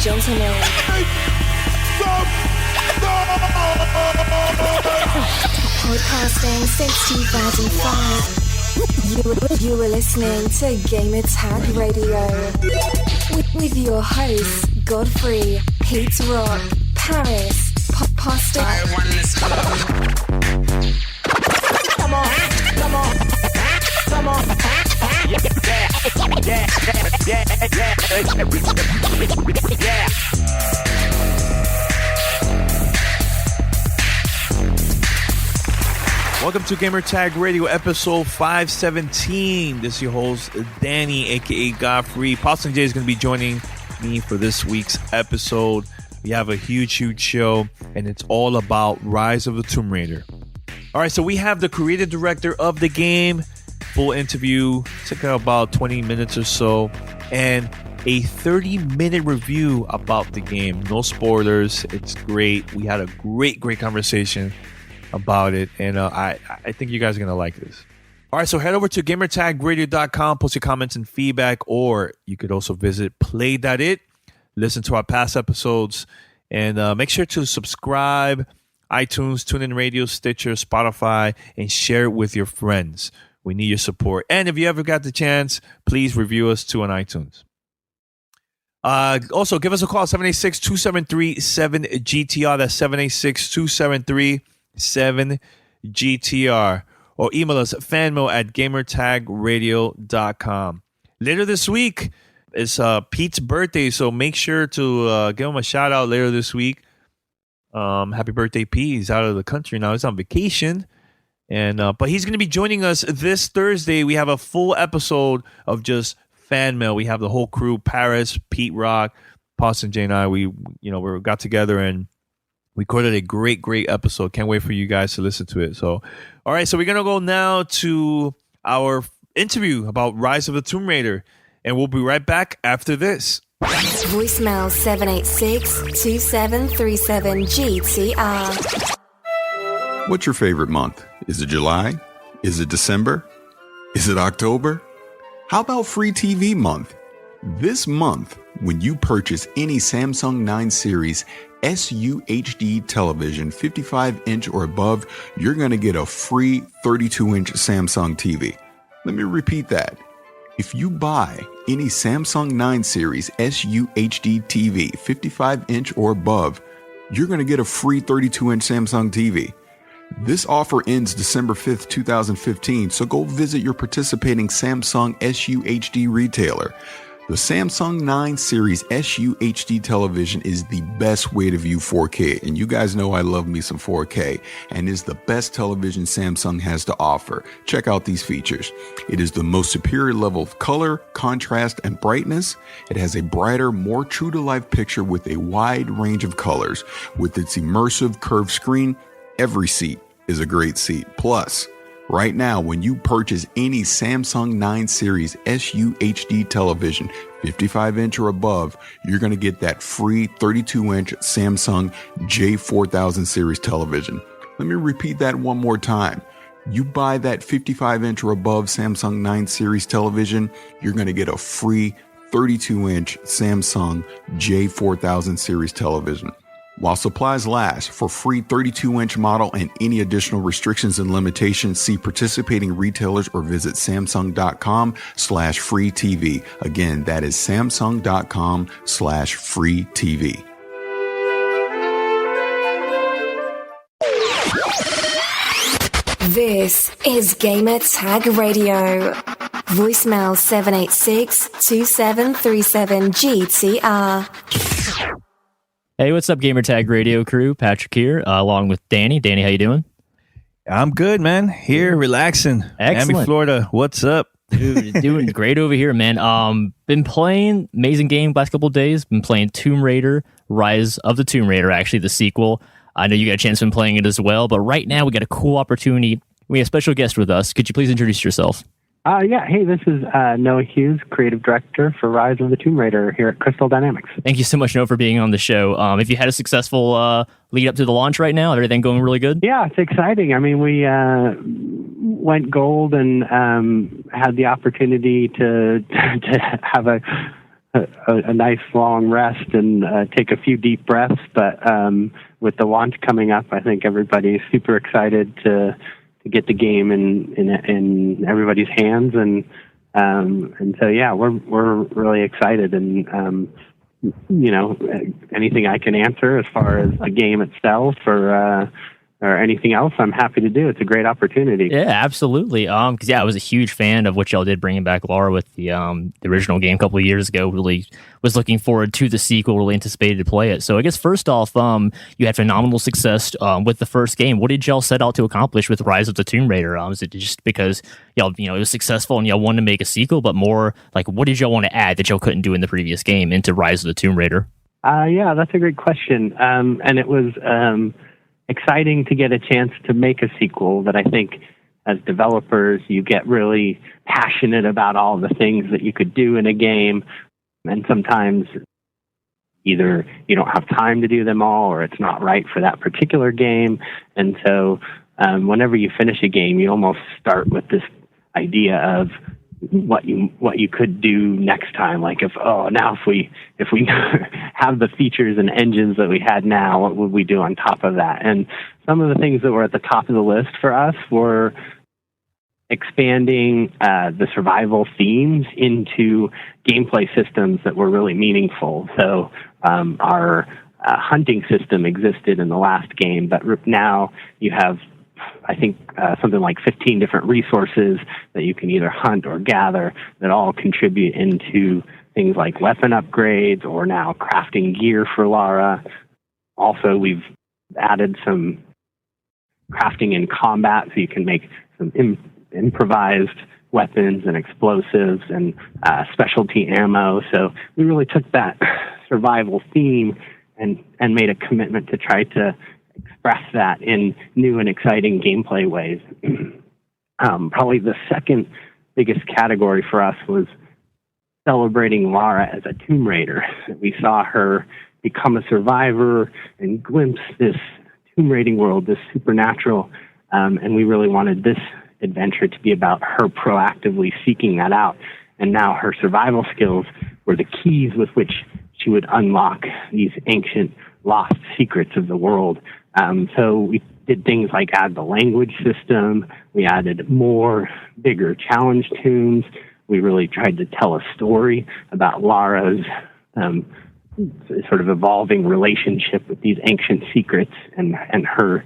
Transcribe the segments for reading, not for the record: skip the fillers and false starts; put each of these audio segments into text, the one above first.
gentlemen. Podcasting since 2005. You were listening to Gamer Tag Radio with your hosts Godfrey, Pete Rock, Paris, Pasta. I run this club. Come on. Yeah. Welcome to Gamer Tag Radio, episode 517. This is your host, Danny, a.k.a. Godfrey. Paulson J is going to be joining me for this week's episode. We have a huge show, and it's all about Rise of the Tomb Raider. All right, so we have the creative director of the game, full interview, took about 20 minutes or so, and a 30-minute review about the game. No spoilers. It's great. We had a great conversation about it, and I think you guys are gonna like this. All right, so head over to gamertagradio.com, post your comments and feedback, or you could also visit play.it, listen to our past episodes, and make sure to subscribe, iTunes, TuneIn Radio, Stitcher, Spotify, and share it with your friends. We need your support. And if you ever got the chance, please review us too on iTunes. Also, give us a call, 786-273-7GTR. That's 786-273-7GTR. Or email us at fanmail@gamertagradio.com. Later this week is Pete's birthday, so make sure to give him a shout out later this week. Happy birthday, Pete. He's out of the country now. He's on vacation. And but he's going to be joining us this Thursday. We have a full episode of just fan mail. We have the whole crew, Paris, Pete Rock, Paulson J and I. We got together and recorded a great episode. Can't wait for you guys to listen to it. So, all right, so we're going to go now to our interview about Rise of the Tomb Raider, and we'll be right back after this. Voicemail 786-2737-GTR. What's your favorite month? Is it July? Is it December? Is it October? How about free TV month? This month, when you purchase any Samsung 9 Series SUHD television, 55-inch or above, you're going to get a free 32-inch Samsung TV. Let me repeat that. If you buy any Samsung 9 Series SUHD TV, 55-inch or above, you're going to get a free 32-inch Samsung TV. This offer ends December 5th, 2015, so go visit your participating Samsung SUHD retailer. The Samsung 9 Series SUHD television is the best way to view 4K, and you guys know I love me some 4K, and is the best television Samsung has to offer. Check out these features. It is the most superior level of color, contrast, and brightness. It has a brighter, more true-to-life picture with a wide range of colors. With its immersive curved screen, every seat is a great seat. Plus, right now, when you purchase any Samsung 9 Series SUHD television, 55-inch or above, you're going to get that free 32-inch Samsung J4000 series television. Let me repeat that one more time. You buy that 55-inch or above Samsung 9 Series television, you're going to get a free 32-inch Samsung J4000 series television. While supplies last, for free 32-inch model and any additional restrictions and limitations, see participating retailers or visit Samsung.com/free TV. Again, that is Samsung.com/free TV. This is Gamer Tag Radio. Voicemail 786-2737-GTR. Hey, what's up, Gamer Tag Radio crew? Patrick here, along with Danny. Danny, how you doing? I'm good, man. Here, relaxing. Excellent. Miami, Florida. What's up? Dude, doing great over here, man. Been playing amazing game last couple of days. Been playing Tomb Raider, Rise of the Tomb Raider, actually the sequel. I know you got a chance in playing it as well, but right now we got a cool opportunity. We have a special guest with us. Could you please introduce yourself? Yeah. Hey, this is Noah Hughes, creative director for Rise of the Tomb Raider here at Crystal Dynamics. Thank you so much, Noah, for being on the show. If you had a successful lead up to the launch right now, everything going really good? Yeah, it's exciting. I mean, we went gold and had the opportunity to have a a nice long rest and take a few deep breaths. But with the launch coming up, I think everybody's super excited to get the game in everybody's hands, and so yeah, we're really excited, and anything I can answer as far as the game itself or anything else, I'm happy to do. It's a great opportunity. Yeah, absolutely. Because I was a huge fan of what y'all did bringing back Lara with the original game a couple of years ago. Really was looking forward to the sequel. Really anticipated to play it. So I guess first off, you had phenomenal success with the first game. What did y'all set out to accomplish with Rise of the Tomb Raider? Is it just because y'all it was successful and y'all wanted to make a sequel, but more like what did y'all want to add that y'all couldn't do in the previous game into Rise of the Tomb Raider? Yeah, that's a great question. And it was exciting to get a chance to make a sequel that I think as developers you get really passionate about all the things that you could do in a game, and sometimes either you don't have time to do them all or it's not right for that particular game. And so whenever you finish a game, you almost start with this idea of what you could do next time. Like if we have the features and engines that we had now, what would we do on top of that? And some of the things that were at the top of the list for us were expanding the survival themes into gameplay systems that were really meaningful. So our hunting system existed in the last game, but now you have I think something like 15 different resources that you can either hunt or gather that all contribute into things like weapon upgrades or now crafting gear for Lara. Also, we've added some crafting in combat so you can make some improvised weapons and explosives and specialty ammo. So we really took that survival theme and made a commitment to try to express that in new and exciting gameplay ways. Probably the second biggest category for us was celebrating Lara as a Tomb Raider. We saw her become a survivor and glimpse this tomb raiding world, this supernatural, and we really wanted this adventure to be about her proactively seeking that out. And now her survival skills were the keys with which she would unlock these ancient lost secrets of the world. So we did things like add the language system. We added more, bigger challenge tombs. We really tried to tell a story about Lara's sort of evolving relationship with these ancient secrets and her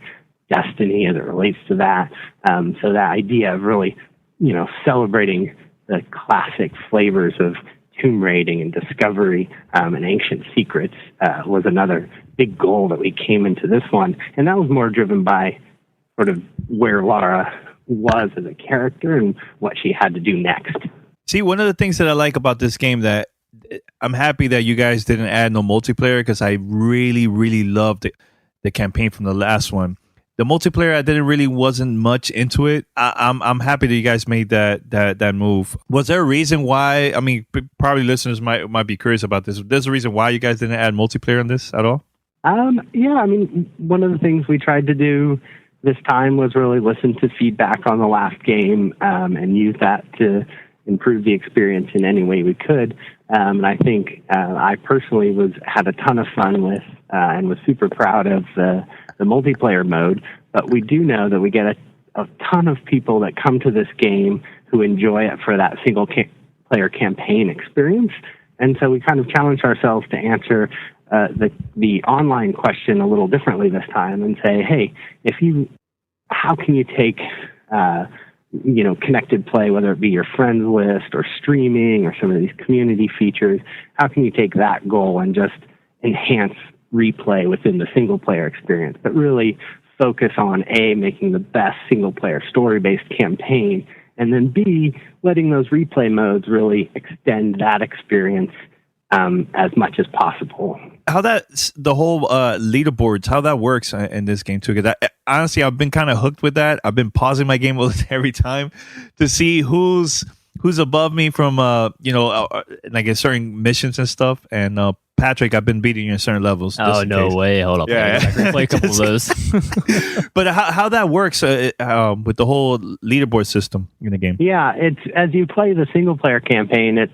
destiny as it relates to that. So that idea of really, celebrating the classic flavors of tomb raiding and discovery and ancient secrets was another big goal that we came into this one. And that was more driven by sort of where Lara was as a character and what she had to do next. See, one of the things that I like about this game that I'm happy that you guys didn't add no multiplayer because I really, really loved the campaign from the last one. The multiplayer, I wasn't much into it. I'm happy that you guys made that move. Was there a reason why? I mean, probably listeners might be curious about this. There's a reason why you guys didn't add multiplayer in this at all? Yeah, I mean, one of the things we tried to do this time was really listen to feedback on the last game and use that to improve the experience in any way we could. And I think I personally had a ton of fun with and was super proud of the multiplayer mode. But we do know that we get a ton of people that come to this game who enjoy it for that single player campaign experience. And so we kind of challenged ourselves to answer the online question a little differently this time and say, hey, how can you take connected play, whether it be your friends list or streaming or some of these community features, how can you take that goal and just enhance replay within the single player experience, but really focus on A, making the best single player story-based campaign, and then B, letting those replay modes really extend that experience as much as possible. How the whole leaderboards, how that works in this game too? Because honestly, I've been kind of hooked with that. I've been pausing my game every time to see who's above me from like in certain missions and stuff. And Patrick, I've been beating you in certain levels. Oh no way! Hold up, yeah. I can play a couple of those. But how that works with the whole leaderboard system in the game? Yeah, it's as you play the single player campaign, it's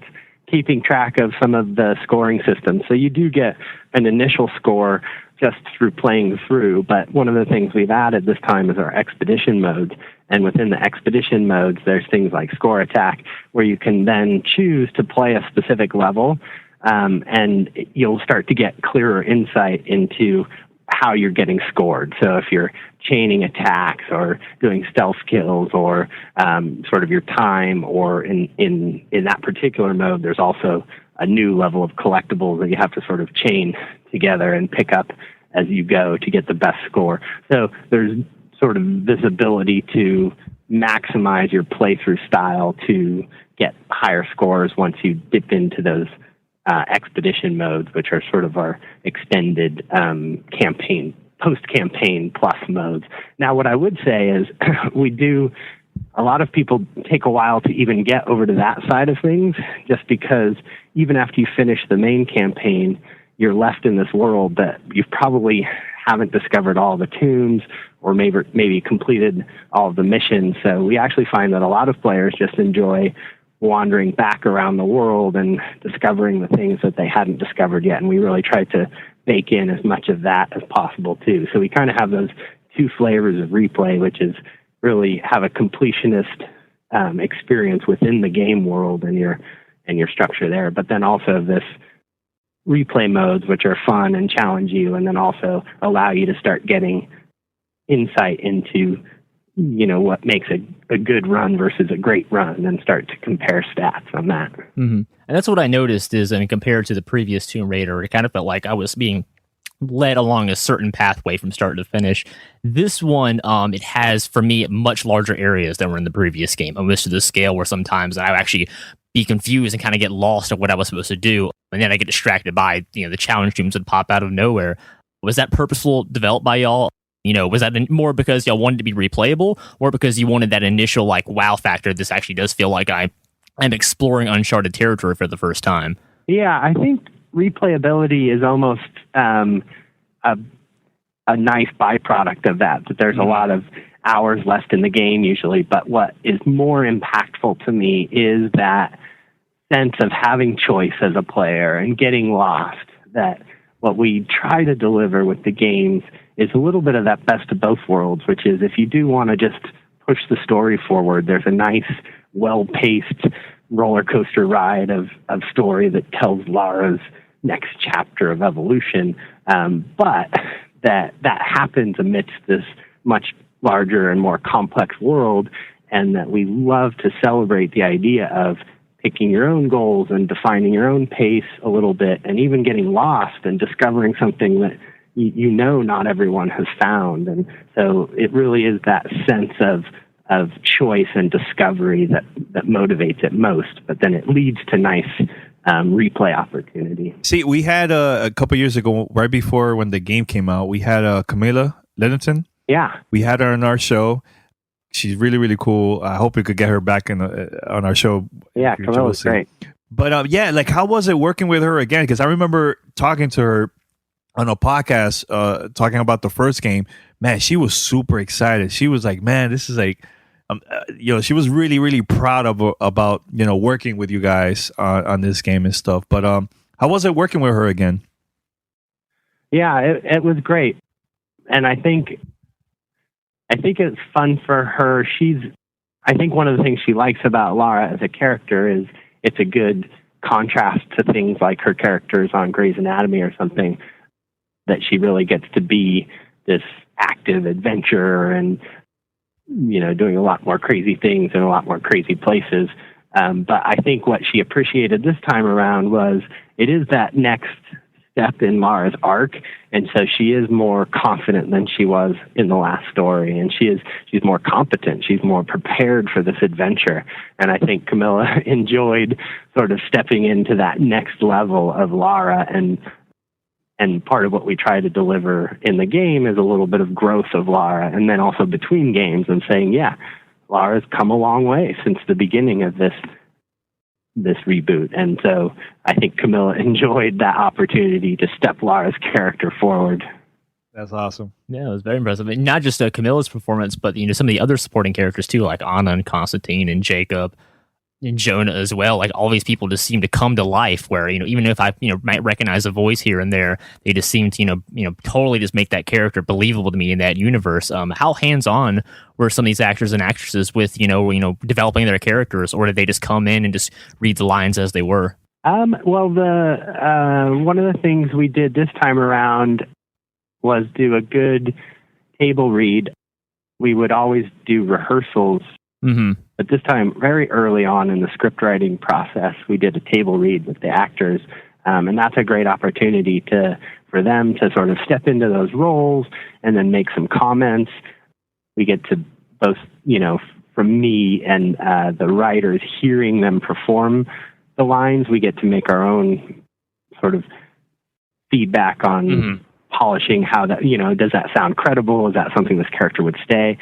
keeping track of some of the scoring systems. So you do get an initial score just through playing through, but one of the things we've added this time is our expedition modes. And within the expedition modes, there's things like score attack, where you can then choose to play a specific level, and you'll start to get clearer insight into how you're getting scored. So if you're chaining attacks or doing stealth kills or sort of your time, or in that particular mode, there's also a new level of collectibles that you have to sort of chain together and pick up as you go to get the best score. So there's sort of this ability to maximize your playthrough style to get higher scores once you dip into those expedition modes, which are sort of our extended campaign, post-campaign plus modes. Now, what I would say is a lot of people take a while to even get over to that side of things, just because even after you finish the main campaign, you're left in this world that you probably haven't discovered all the tombs or maybe completed all of the missions. So we actually find that a lot of players just enjoy wandering back around the world and discovering the things that they hadn't discovered yet. And we really try to bake in as much of that as possible too. So we kind of have those two flavors of replay, which is really have a completionist experience within the game world and your structure there, but then also this replay modes, which are fun and challenge you, and then also allow you to start getting insight into, what makes a good run versus a great run, and start to compare stats on that. Mm-hmm. And that's what I noticed is, compared to the previous Tomb Raider, it kind of felt like I was being led along a certain pathway from start to finish. This one, it has, for me, much larger areas than were in the previous game, almost to the scale where sometimes I would actually be confused and kind of get lost at what I was supposed to do, and then I get distracted by, the challenge rooms would pop out of nowhere. Was that purposeful developed by y'all? Was that more because y'all wanted to be replayable, or because you wanted that initial, wow factor? This actually does feel like I'm exploring uncharted territory for the first time. Yeah, I think replayability is almost a nice byproduct of that there's a lot of hours left in the game usually. But what is more impactful to me is that sense of having choice as a player and getting lost. That what we try to deliver with the games is a little bit of that best of both worlds, which is if you do want to just push the story forward, there's a nice, well-paced roller coaster ride of story that tells Lara's next chapter of evolution. But that happens amidst this much larger and more complex world, and that we love to celebrate the idea of picking your own goals and defining your own pace a little bit, and even getting lost and discovering something that not everyone has found. And so it really is that sense of choice and discovery that motivates it most, but then it leads to nice replay opportunity. See, we had a couple years ago, right before when the game came out, we had Camilla Lennerton. Yeah. We had her on our show. She's really, really cool. I hope we could get her back on our show. Yeah, Camilla's great. But how was it working with her again? Because I remember talking to her on a podcast, talking about the first game. Man, she was super excited. She was like, man, this is like, she was really, really proud about working with you guys on this game and stuff. But how was it working with her again? Yeah, it was great. And I think it's fun for her. I think one of the things she likes about Lara as a character is it's a good contrast to things like her characters on Grey's Anatomy or something, that she really gets to be this active adventurer and, doing a lot more crazy things in a lot more crazy places. But I think what she appreciated this time around was it is that next step in Lara's arc, and so she is more confident than she was in the last story, and she's more competent, she's more prepared for this adventure. And I think Camilla enjoyed sort of stepping into that next level of Lara, and part of what we try to deliver in the game is a little bit of growth of Lara, and then also between games, and saying, yeah, Lara's come a long way since the beginning of this reboot. And so I think Camilla enjoyed that opportunity to step Lara's character forward. That's awesome. Yeah, it was very impressive. And not just Camilla's performance, but some of the other supporting characters too, like Anna and Constantine and Jacob. in Jonah as well. Like all these people just seem to come to life where, even if I, might recognize a voice here and there, they just seem to, totally just make that character believable to me in that universe. How hands-on were some of these actors and actresses with, developing their characters, or did they just come in and just read the lines as they were? Well, one of the things we did this time around was do a good table read. We would always do rehearsals. Mm-hmm. But this time, very early on in the script writing process, we did a table read with the actors. And that's a great opportunity for them to sort of step into those roles and then make some comments. We get to both, from me and the writers, hearing them perform the lines, we get to make our own sort of feedback on polishing how that, does that sound credible? Is that something this character would say?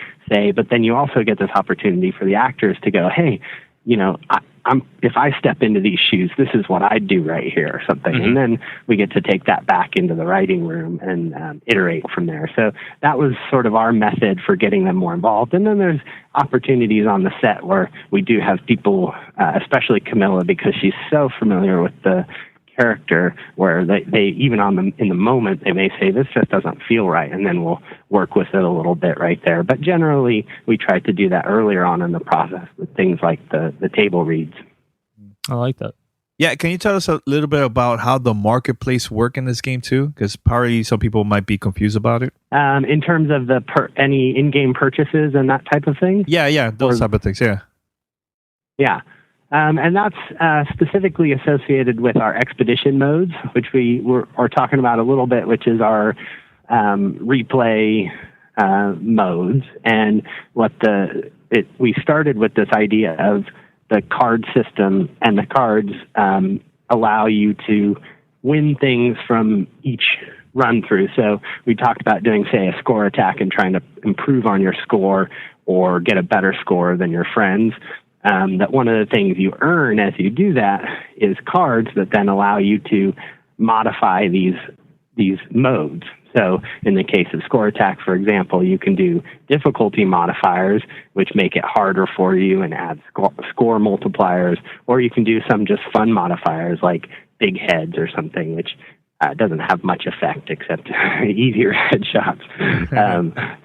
But then you also get this opportunity for the actors to go, hey, if I step into these shoes, this is what I'd do right here or something. And then we get to take that back into the writing room and iterate from there. So that was sort of our method for getting them more involved. And then there's opportunities on the set where we do have people, especially Camilla, because she's so familiar with the character, where they even in the moment they may say this just doesn't feel right, and then we'll work with it a little bit right there. But generally we try to do that earlier on in the process with things like the table reads. I like that. Yeah, can you tell us a little bit about how the marketplace work in this game too? Because probably some people might be confused about it. In terms of any in-game purchases and that type of thing. Yeah, those type of things. Yeah. And that's specifically associated with our expedition modes, which we are talking about a little bit, which is our replay modes. And we started with this idea of the card system, and the cards allow you to win things from each run through. So we talked about doing, say, a score attack and trying to improve on your score or get a better score than your friends. That one of the things you earn as you do that is cards that then allow you to modify these modes. So in the case of score attack, for example, you can do difficulty modifiers, which make it harder for you and add score multipliers, or you can do some just fun modifiers like big heads or something, which doesn't have much effect except easier headshots.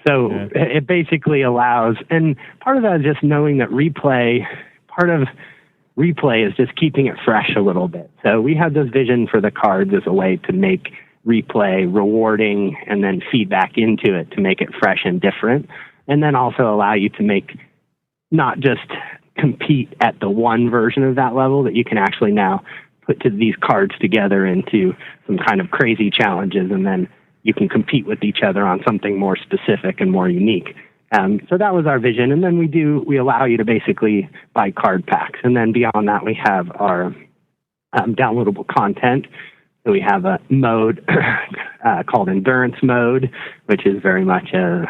It basically allows, and part of that is just knowing that part of replay is just keeping it fresh a little bit. So we had this vision for the cards as a way to make replay rewarding and then feedback into it to make it fresh and different. And then also allow you to make, not just compete at the one version of that level, that you can actually now put these cards together into some kind of crazy challenges, and then you can compete with each other on something more specific and more unique. So that was our vision. And then we allow you to basically buy card packs. And then beyond that, we have our downloadable content. So we have a mode called Endurance Mode, which is very much a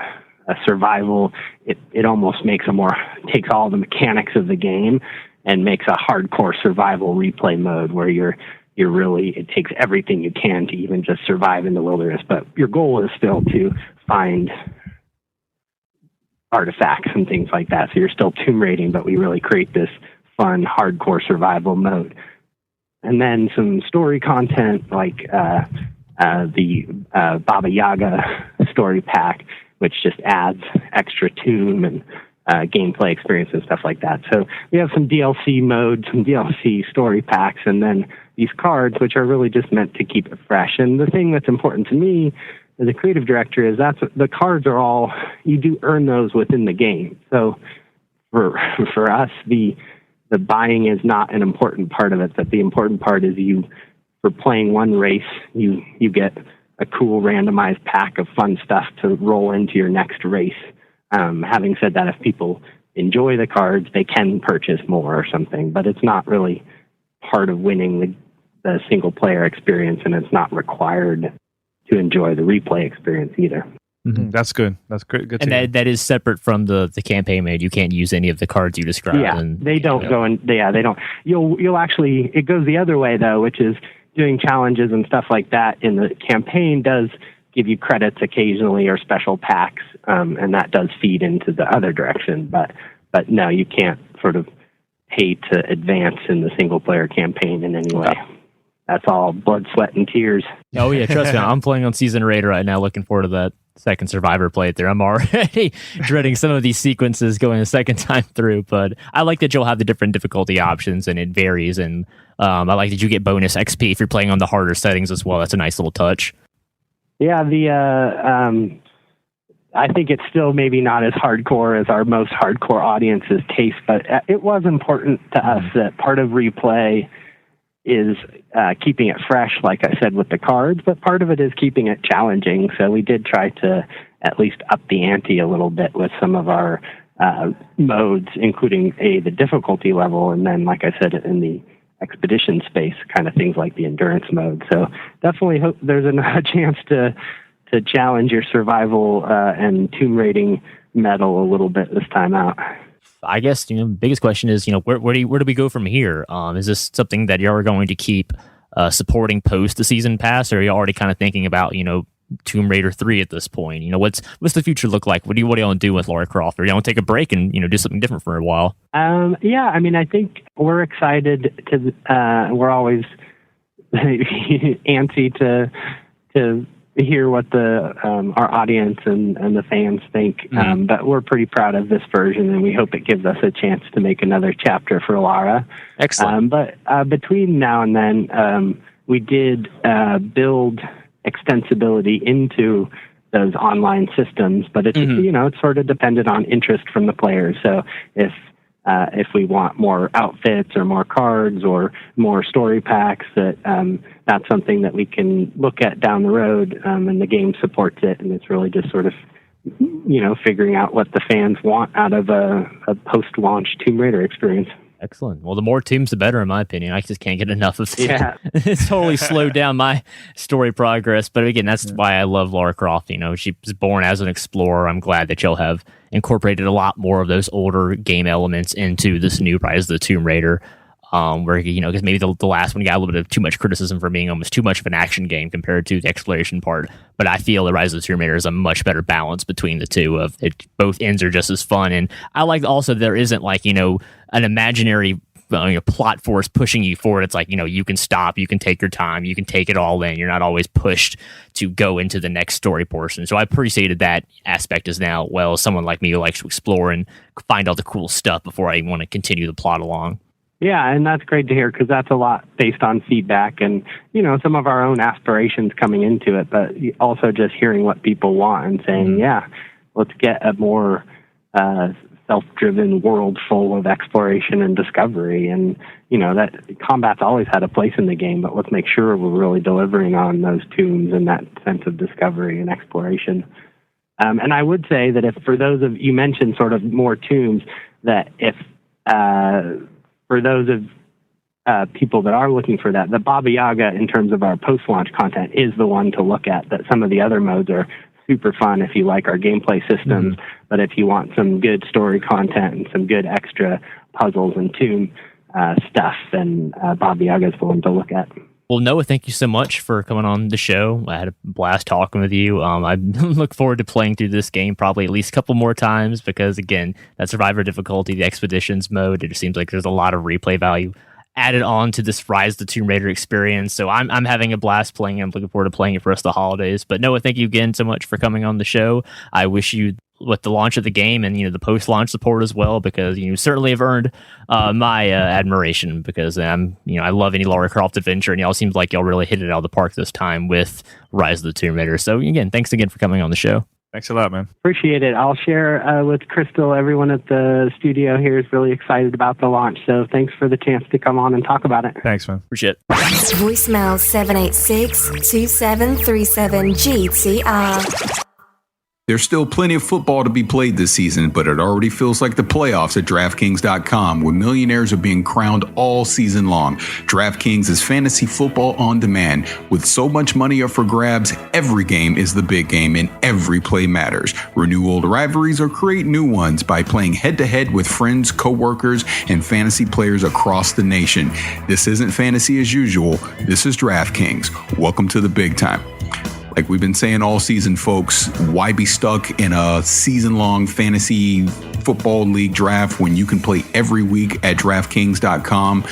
survival. It almost takes all the mechanics of the game and makes a hardcore survival replay mode where it takes everything you can to even just survive in the wilderness. But your goal is still to find artifacts and things like that. So you're still tomb raiding, but we really create this fun, hardcore survival mode. And then some story content like the Baba Yaga story pack, which just adds extra tomb and gameplay experience and stuff like that. So we have some DLC modes, some DLC story packs, and then these cards, which are really just meant to keep it fresh. And the thing that's important to me as a creative director is the cards are all, you do earn those within the game. So for us, the buying is not an important part of it, but the important part is for playing one race, you get a cool randomized pack of fun stuff to roll into your next race. Having said that, if people enjoy the cards, they can purchase more or something, but it's not really part of winning the single player experience, and it's not required to enjoy the replay experience either. Mm-hmm. That's good. That's great. Good. And that is separate from the campaign mode. You can't use any of the cards you described. Yeah, they don't go in. Yeah, they don't. You'll actually, it goes the other way though, which is doing challenges and stuff like that in the campaign does give you credits occasionally or special packs, and that does feed into the other direction. But no, you can't sort of pay to advance in the single player campaign in any way. That's all blood, sweat, and tears. Oh yeah, trust me, I'm playing on Season 8 right now, looking forward to that second Survivor playthrough. I'm already dreading some of these sequences going a second time through, but I like that you'll have the different difficulty options and it varies, and I like that you get bonus XP if you're playing on the harder settings as well. That's a nice little touch. Yeah, I think it's still maybe not as hardcore as our most hardcore audience's taste, but it was important to us that part of replay is keeping it fresh, like I said, with the cards, but part of it is keeping it challenging. So we did try to at least up the ante a little bit with some of our modes, including the difficulty level, and then, like I said, in the expedition space, kind of things like the endurance mode. So definitely hope there's a chance to challenge your survival and tomb raiding metal a little bit this time out. I guess, the biggest question is, where do we go from here? Is this something that you're going to keep supporting post the season pass, or are you already kind of thinking about, Tomb Raider 3 at this point? What's the future look like? What do you want to do with Lara Croft? Or you want to take a break and, do something different for a while? Yeah, I mean, I think we're excited we're always antsy to hear what our audience and the fans think. But we're pretty proud of this version, and we hope it gives us a chance to make another chapter for Lara. Excellent. But between now and then, we did build extensibility into those online systems, but it's it's sort of dependent on interest from the players. So if we want more outfits or more cards or more story packs, that's something that we can look at down the road, and the game supports it. And it's really just sort of, figuring out what the fans want out of a post-launch Tomb Raider experience. Excellent. Well, the more tombs, the better, in my opinion. I just can't get enough of it. Yeah. It's totally slowed down my story progress. But again, that's why I love Lara Croft. She was born as an explorer. I'm glad that you'll have incorporated a lot more of those older game elements into this new Rise of the Tomb Raider. Where, because maybe the last one got a little bit of too much criticism for being almost too much of an action game compared to the exploration part. But I feel the Rise of the Tomb Raider is a much better balance between the two. Of it, both ends are just as fun. And I like also there isn't an imaginary plot force pushing you forward. It's like, you can stop, you can take your time, you can take it all in. You're not always pushed to go into the next story portion. So I appreciated that aspect as now, well, as someone like me who likes to explore and find all the cool stuff before I want to continue the plot along. Yeah, and that's great to hear, because that's a lot based on feedback and, some of our own aspirations coming into it, but also just hearing what people want and saying, let's get a more self-driven world full of exploration and discovery. And, that combat's always had a place in the game, but let's make sure we're really delivering on those tombs and that sense of discovery and exploration. And I would say that if for those of you mentioned sort of more tombs, that if for those of people that are looking for that, the Baba Yaga in terms of our post-launch content is the one to look at. That some of the other modes are super fun if you like our gameplay systems, but if you want some good story content and some good extra puzzles and tomb stuff, then Baba Yaga is the one to look at. Well, Noah, thank you so much for coming on the show. I had a blast talking with you. I look forward to playing through this game probably at least a couple more times because, again, that Survivor difficulty, the Expeditions mode, it seems like there's a lot of replay value added on to this Rise of the Tomb Raider experience. So I'm having a blast playing it. I'm looking forward to playing it for the rest of the holidays. But Noah, thank you again so much for coming on the show. I wish you with the launch of the game and the post-launch support as well, because you certainly have earned my admiration, because I love any Lara Croft adventure, and y'all seems like y'all really hit it out of the park this time with Rise of the Tomb Raider. So again, thanks again for coming on the show. Thanks a lot, man. Appreciate it. I'll share with Crystal. Everyone at the studio here is really excited about the launch, so thanks for the chance to come on and talk about it. Thanks, man. Appreciate it. Voicemail 786-2737-GTR. There's still plenty of football to be played this season, but it already feels like the playoffs at DraftKings.com, where millionaires are being crowned all season long. DraftKings is fantasy football on demand. With so much money up for grabs, every game is the big game and every play matters. Renew old rivalries or create new ones by playing head-to-head with friends, coworkers, and fantasy players across the nation. This isn't fantasy as usual. This is DraftKings. Welcome to the big time. Like we've been saying all season, folks, why be stuck in a season-long fantasy football league draft when you can play every week at DraftKings.com?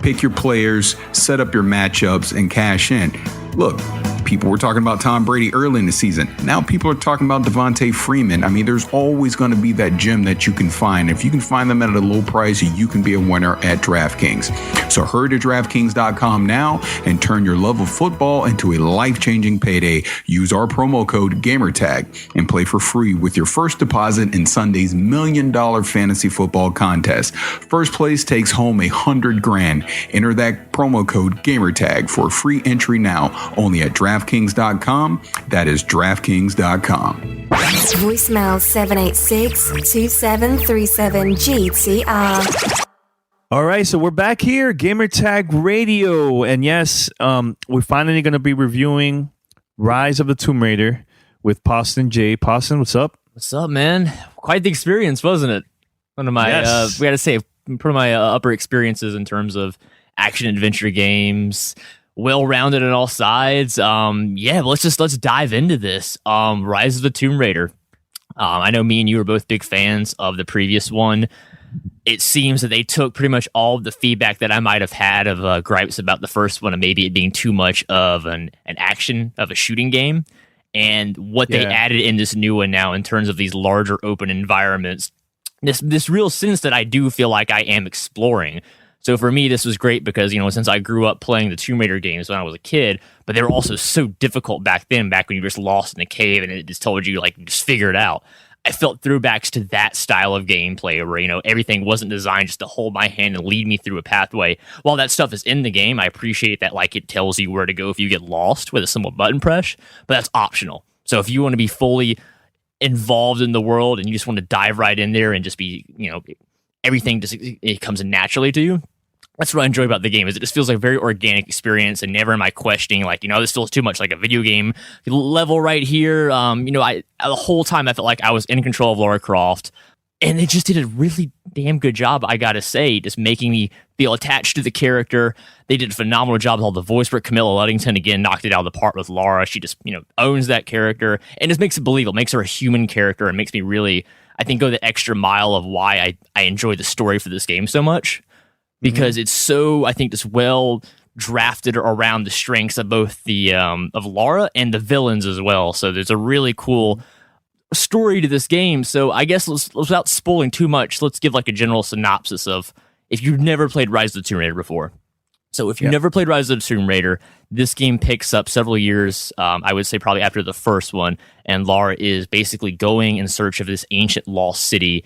Pick your players, set up your matchups, and cash in. Look, people were talking about Tom Brady early in the season. Now people are talking about Devontae Freeman. I mean, there's always going to be that gem that you can find. If you can find them at a low price, you can be a winner at DraftKings. So hurry to DraftKings.com now and turn your love of football into a life-changing payday. Use our promo code GamerTag and play for free with your first deposit in Sunday's $1 million fantasy football contest. First place takes home $100,000. Enter that promo code GamerTag for a free entry now, only at DraftKings.com. That is DraftKings.com. Voicemail 786-2737-GTR. All right, so we're back here, Gamertag Radio. And yes, we're finally going to be reviewing Rise of the Tomb Raider with Poston J. Poston, what's up? What's up, man? Quite the experience, wasn't it? One of my, we got to say, one of my upper experiences in terms of action adventure games. Well-rounded on all sides. Let's dive into this. Rise of the Tomb Raider. I know me and you were both big fans of the previous one. It seems that they took pretty much all of the feedback that I might have had of gripes about the first one and maybe it being too much of an action of a shooting game. And what they added in this new one now in terms of these larger open environments, this real sense that I do feel like I am exploring. So for me, this was great because, since I grew up playing the Tomb Raider games when I was a kid, but they were also so difficult back then, back when you were just lost in a cave and it just told you, just figure it out. I felt throwbacks to that style of gameplay where, everything wasn't designed just to hold my hand and lead me through a pathway. While that stuff is in the game, I appreciate that, it tells you where to go if you get lost with a simple button press, but that's optional. So if you want to be fully involved in the world and you just want to dive right in there and just be, everything just it comes naturally to you. That's what I enjoy about the game, is it just feels like a very organic experience, and never am I questioning, this feels too much like a video game level right here. The whole time I felt like I was in control of Lara Croft, and it just did a really damn good job, I gotta say, just making me feel attached to the character. They did a phenomenal job with all the voice work. Camilla Luddington, again, knocked it out of the park with Lara. She just, owns that character, and just makes it believable, makes her a human character, and makes me really, I think, go the extra mile of why I enjoy the story for this game so much. Because it's so, I think, just well drafted around the strengths of both the of Lara and the villains as well. So there's a really cool story to this game. So I guess without spoiling too much, let's give a general synopsis of if you've never played Rise of the Tomb Raider before. So if you've never played Rise of the Tomb Raider, this game picks up several years, I would say probably after the first one, and Lara is basically going in search of this ancient lost city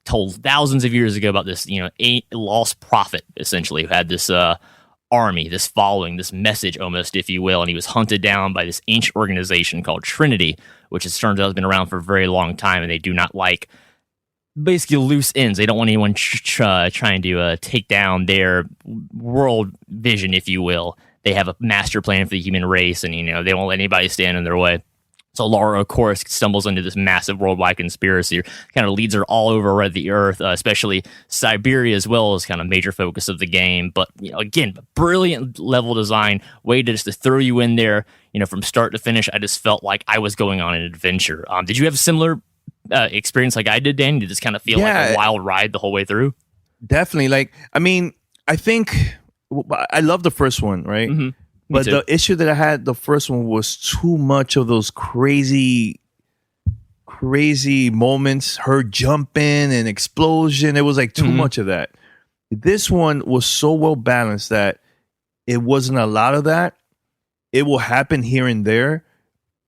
told thousands of years ago about this, lost prophet, essentially, who had this army, this following, this message almost, if you will, and he was hunted down by this ancient organization called Trinity, which has turned out has been around for a very long time, and they do not like basically loose ends. They don't want anyone trying to take down their world vision, if you will. They have a master plan for the human race, and they won't let anybody stand in their way. So Lara, of course, stumbles into this massive worldwide conspiracy, kind of leads her all over the earth, especially Siberia as well as kind of major focus of the game. But, again, brilliant level design, way to just to throw you in there, from start to finish. I just felt like I was going on an adventure. Did you have a similar experience like I did, Dan? Did this kind of feel like a wild ride the whole way through? Definitely. I think I love the first one, right? Mm-hmm. But the issue that I had, the first one, was too much of those crazy moments, her jumping and explosion. It was too much of that. This one was so well balanced that it wasn't a lot of that. It will happen here and there,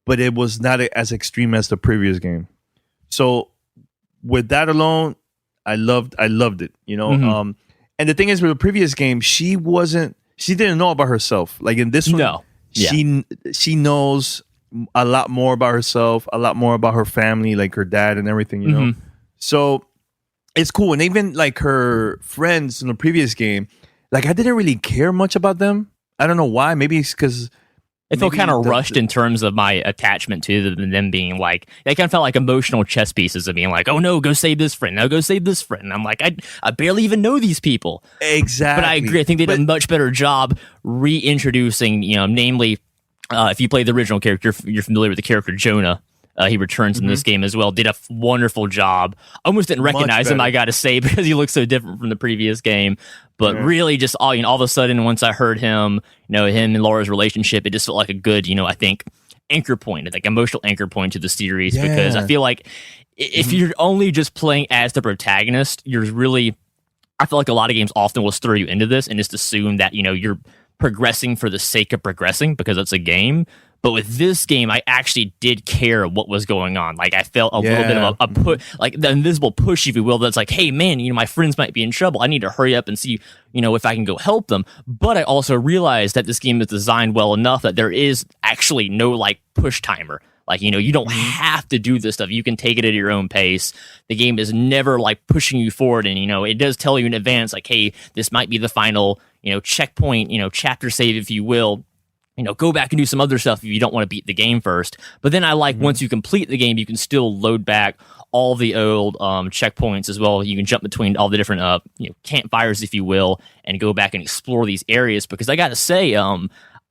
but it was not as extreme as the previous game. So with that alone, I loved it, And the thing is, with the previous game, she didn't know about herself. In this one, she knows a lot more about herself, a lot more about her family, her dad and everything, you know? So it's cool. And even her friends in the previous game, I didn't really care much about them. I don't know why. Maybe it's because it felt kind of rushed in terms of my attachment to them, and them being they kind of felt like emotional chess pieces of being oh no, go save this friend. Now go save this friend. And I'm I barely even know these people. Exactly. But I agree. I think they did a much better job reintroducing, namely If you play the original character, you're familiar with the character Jonah. He returns in this game as well. Did a wonderful job. Almost didn't recognize him, I got to say, because he looks so different from the previous game. But really, just all of a sudden, once I heard him, him and Laura's relationship, it just felt like a good, I think, anchor point, like emotional anchor point to the series. Because I feel like if you're only just playing as the protagonist, I feel like a lot of games often will throw you into this and just assume that you're progressing for the sake of progressing because it's a game. But with this game, I actually did care what was going on. Like, I felt a little bit of a push, like the invisible push, if you will, that's like, hey, man, my friends might be in trouble. I need to hurry up and see, if I can go help them. But I also realized that this game is designed well enough that there is actually no, like, push timer. Like, you don't have to do this stuff. You can take it at your own pace. The game is never, like, pushing you forward. And, it does tell you in advance, like, hey, this might be the final, checkpoint, chapter save, if you will. Go back and do some other stuff if you don't want to beat the game first. But then I like once you complete the game, you can still load back all the old checkpoints as well. You can jump between all the different campfires, if you will, and go back and explore these areas. Because I got to say,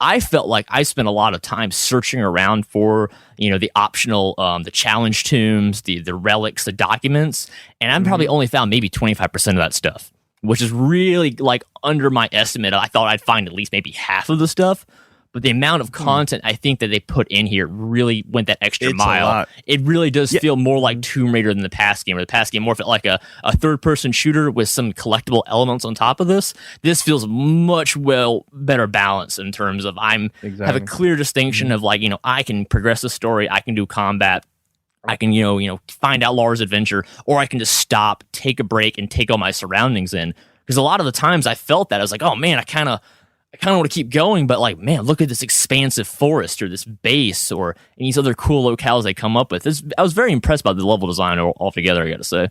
I felt like I spent a lot of time searching around for the optional, the challenge tombs, the relics, the documents, and I probably only found maybe 25% of that stuff, which is really like under my estimate. I thought I'd find at least maybe half of the stuff. But the amount of content I think that they put in here really went that extra mile. It really does feel more like Tomb Raider than the past game, or the past game more felt like a third-person shooter with some collectible elements on top of this. This feels much better balanced in terms of have a clear distinction of like, I can progress the story, I can do combat, I can, find out Laura's adventure, or I can just stop, take a break, and take all my surroundings in. Because a lot of the times I felt that. I was like, oh man, I kind of want to keep going, but like, man, look at this expansive forest or this base or these other cool locales they come up with. I was very impressed by the level design altogether, I got to say.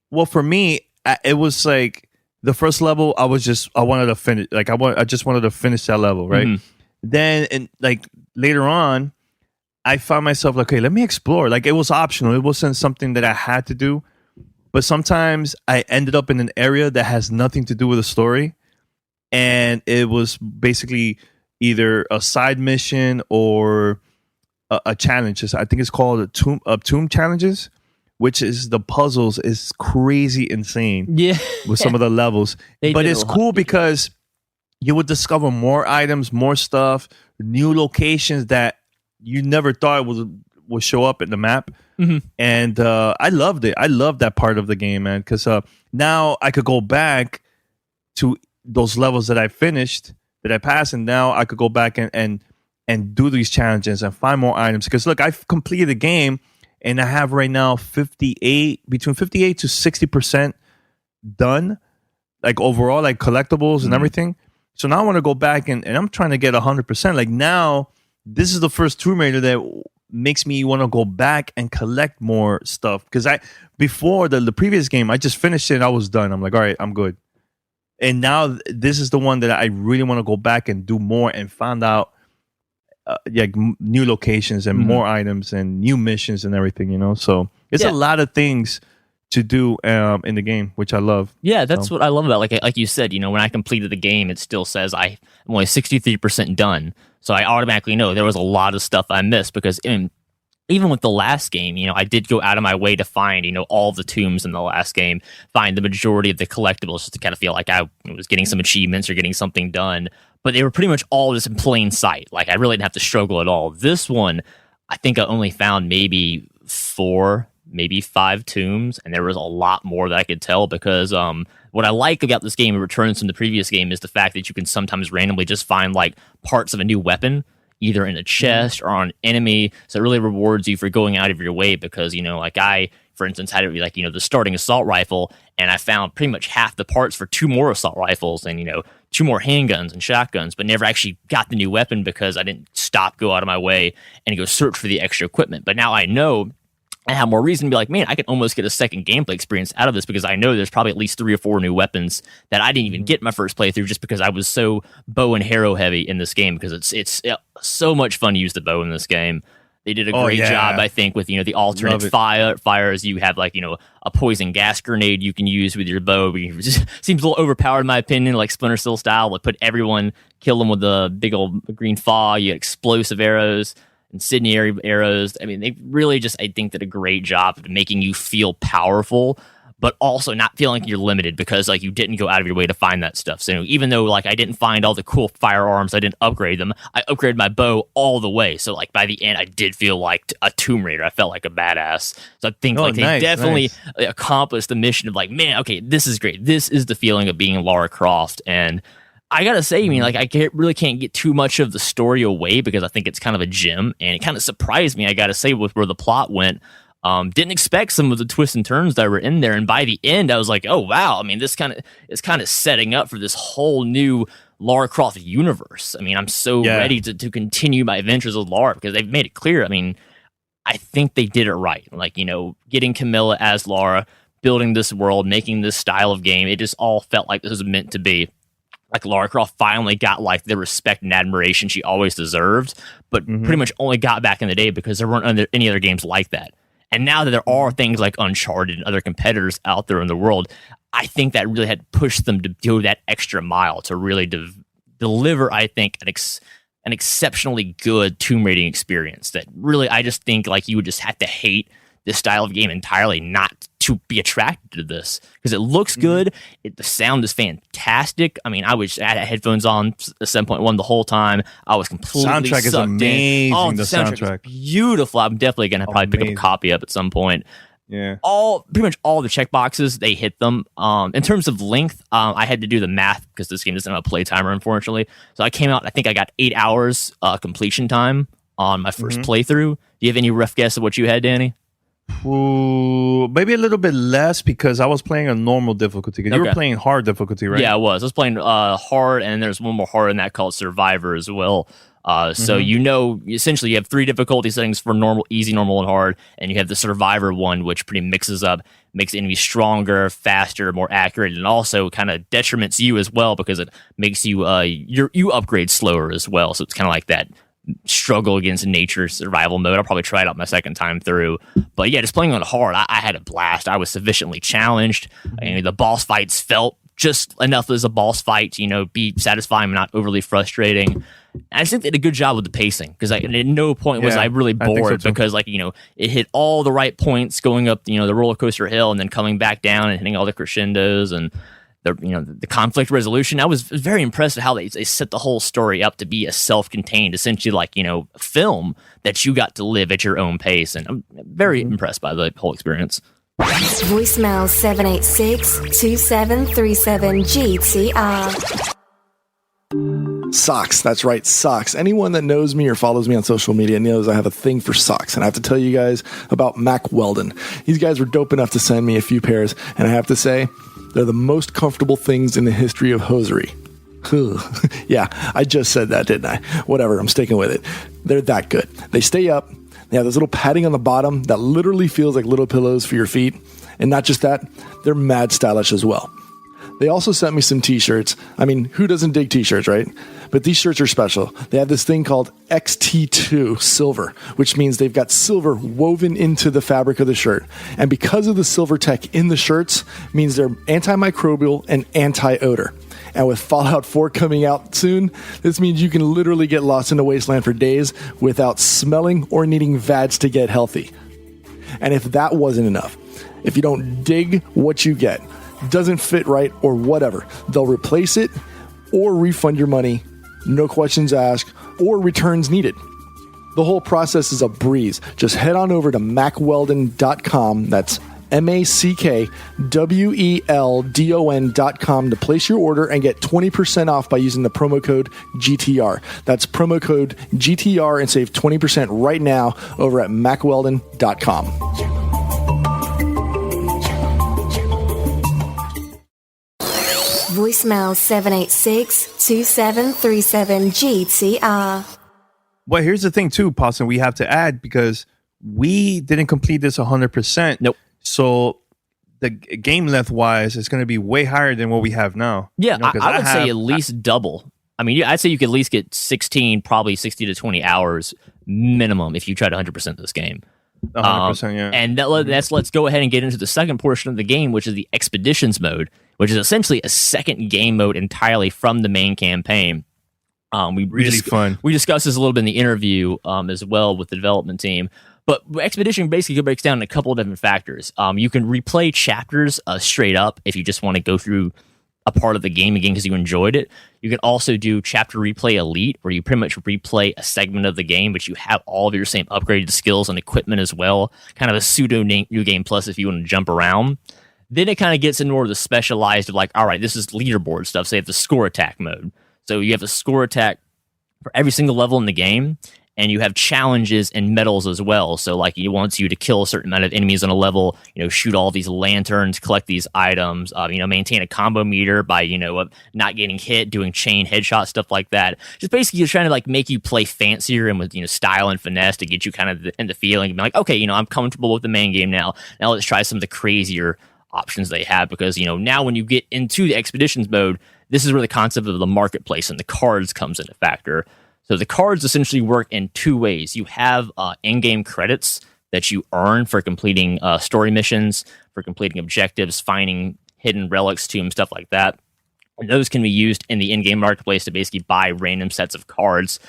Well, for me, it was like the first level. I wanted to finish. Like I just wanted to finish that level, right? Then, and like later on, I found myself like, okay, let me explore. Like it was optional. It wasn't something that I had to do. But sometimes I ended up in an area that has nothing to do with the story. And it was basically either a side mission or a challenge. I think it's called a tomb challenges, which is the puzzles is crazy insane. Yeah, with some of the levels. But it's cool because you would discover more items, more stuff, new locations that you never thought would show up in the map. And I loved it. I loved that part of the game, man. Because now I could go back to those levels that I finished, that I passed, and now I could go back and do these challenges and find more items. Because look, I've completed the game, and I have right now between 58 to 60% done, like overall, like collectibles and everything. So now I want to go back and I'm trying to get 100%. Like now, this is the first Tomb Raider that makes me want to go back and collect more stuff. Because before the previous game, I just finished it and I was done. I'm like, all right, I'm good. And now this is the one that I really want to go back and do more and find out new locations and more items and new missions and everything, So it's a lot of things to do in the game, which I love. Yeah, that's what I love about it. Like you said, when I completed the game, it still says I'm only 63% done. So I automatically know there was a lot of stuff I missed because even with the last game, I did go out of my way to find, all the tombs in the last game, find the majority of the collectibles just to kind of feel like I was getting some achievements or getting something done. But they were pretty much all just in plain sight. Like I really didn't have to struggle at all. This one, I think I only found maybe 4, maybe 5 tombs, and there was a lot more that I could tell because what I like about this game, it returns from the previous game, is the fact that you can sometimes randomly just find like parts of a new weapon, either in a chest or on an enemy. So it really rewards you for going out of your way because, like I, for instance, had it be like, the starting assault rifle, and I found pretty much half the parts for 2 more assault rifles and, 2 more handguns and shotguns, but never actually got the new weapon because I didn't go out of my way and go search for the extra equipment. But now I know I have more reason to be like, man, I can almost get a second gameplay experience out of this because I know there's probably at least 3 or 4 new weapons that I didn't even get in my first playthrough just because I was so bow and arrow heavy in this game because it's so much fun to use the bow in this game. They did a great job, I think, with the alternate fires. You have like a poison gas grenade you can use with your bow. It just seems a little overpowered in my opinion, like Splinter Cell style. Like kill them with the big old green fog. You had explosive arrows, incendiary arrows. I mean, they really just I think did a great job of making you feel powerful, but also not feeling like you're limited because like you didn't go out of your way to find that stuff. So even though like I didn't find all the cool firearms, I didn't upgrade them. I upgraded my bow all the way. So like by the end, I did feel like a Tomb Raider. I felt like a badass. So I think they definitely accomplished the mission of like, man, okay, this is great. This is the feeling of being Lara Croft. And I gotta say, I mean, like I really can't get too much of the story away because I think it's kind of a gem, and it kind of surprised me. I gotta say with where the plot went. Didn't expect some of the twists and turns that were in there, and by the end, I was like, "Oh wow!" I mean, this is kind of setting up for this whole new Lara Croft universe. I mean, I'm so ready to continue my adventures with Lara because they've made it clear. I mean, I think they did it right. Like getting Camilla as Lara, building this world, making this style of game. It just all felt like this was meant to be. Like Lara Croft finally got like the respect and admiration she always deserved, but pretty much only got back in the day because there weren't any other games like that. And now that there are things like Uncharted and other competitors out there in the world, I think that really had pushed them to go that extra mile to really deliver, I think, an exceptionally good Tomb Raider experience that really, I just think like you would just have to hate this style of game entirely not to be attracted to this because it looks good. The sound is fantastic. I mean, I had headphones on 7.1 the whole time. I was completely soundtrack is amazing. Oh, the soundtrack is beautiful. I'm definitely gonna probably pick up a copy up at some point. Yeah, pretty much all the checkboxes they hit them. In terms of length, I had to do the math because this game doesn't have a play timer, unfortunately. So I came out. I think I got 8 hours completion time on my first playthrough. Do you have any rough guess of what you had, Danny? Ooh, maybe a little bit less because I was playing a normal difficulty. Because you were playing hard difficulty, right? Yeah, I was playing hard, and there's one more hard in that called Survivor as well. So essentially you have 3 difficulty settings for normal, easy, normal, and hard, and you have the Survivor one, which pretty mixes up, makes enemies stronger, faster, more accurate, and also kind of detriments you as well because it makes you you upgrade slower as well. So it's kind of like that struggle against nature survival mode. I'll probably try it out my second time through, but yeah, just playing on hard, I had a blast. I was sufficiently challenged. The boss fights felt just enough as a boss fight to be satisfying, not overly frustrating. I just think they did a good job with the pacing because at no point was I really bored because it hit all the right points going up the roller coaster hill and then coming back down and hitting all the crescendos and the conflict resolution. I was very impressed with how they set the whole story up to be a self-contained, essentially like film that you got to live at your own pace, and I'm very impressed by the whole experience. Voicemail 786-2737-GTR. Socks. That's right, socks. Anyone that knows me or follows me on social media knows I have a thing for socks. And I have to tell you guys about Mack Weldon. These guys were dope enough to send me a few pairs, and I have to say, they're the most comfortable things in the history of hosiery. Yeah, I just said that, didn't I? Whatever, I'm sticking with it. They're that good. They stay up. They have this little padding on the bottom that literally feels like little pillows for your feet. And not just that, they're mad stylish as well. They also sent me some t-shirts. I mean, who doesn't dig t-shirts, right? But these shirts are special. They have this thing called XT2 Silver, which means they've got silver woven into the fabric of the shirt. And because of the silver tech in the shirts, means they're antimicrobial and anti-odor. And with Fallout 4 coming out soon, this means you can literally get lost in the wasteland for days without smelling or needing VADs to get healthy. And if that wasn't enough, if you don't dig what you get, doesn't fit right or whatever, they'll replace it or refund your money, no questions asked, or returns needed. The whole process is a breeze. Just head on over to mackweldon.com. That's MACKWELDON.com to place your order and get 20% off by using the promo code GTR. That's promo code GTR and save 20% right now over at mackweldon.com. Voicemail 786-2737-GTR. Well, here's the thing too, Paulson, we have to add because we didn't complete this 100%. Nope. So the game length wise is going to be way higher than what we have now. Yeah, I would say at least double. I mean, I'd say you could at least get 16, probably 60 to 20 hours minimum if you try to 100% this game. 100%, yeah. And let's go ahead and get into the second portion of the game, which is the Expeditions mode, which is essentially a second game mode entirely from the main campaign. Fun. We discussed this a little bit in the interview as well with the development team. But Expedition basically breaks down in a couple of different factors. You can replay chapters straight up if you just want to go through a part of the game again because you enjoyed it. You can also do chapter replay elite, where you pretty much replay a segment of the game, but you have all of your same upgraded skills and equipment as well. Kind of a pseudo new game plus if you want to jump around. Then it kind of gets into more of the specialized of like, all right, this is leaderboard stuff. So you have the score attack mode. So you have a score attack for every single level in the game, and you have challenges and medals as well. So like it wants you to kill a certain amount of enemies on a level, shoot all these lanterns, collect these items, maintain a combo meter by, not getting hit, doing chain headshot, stuff like that. Just basically trying to like make you play fancier and with, style and finesse to get you kind of in the feeling and be like, okay, I'm comfortable with the main game now. Now let's try some of the crazier options they have because, now when you get into the Expeditions mode, this is where the concept of the marketplace and the cards comes into factor. So the cards essentially work in two ways. You have in-game credits that you earn for completing story missions, for completing objectives, finding hidden relics, tombs, stuff like that. And those can be used in the in-game marketplace to basically buy random sets of cards,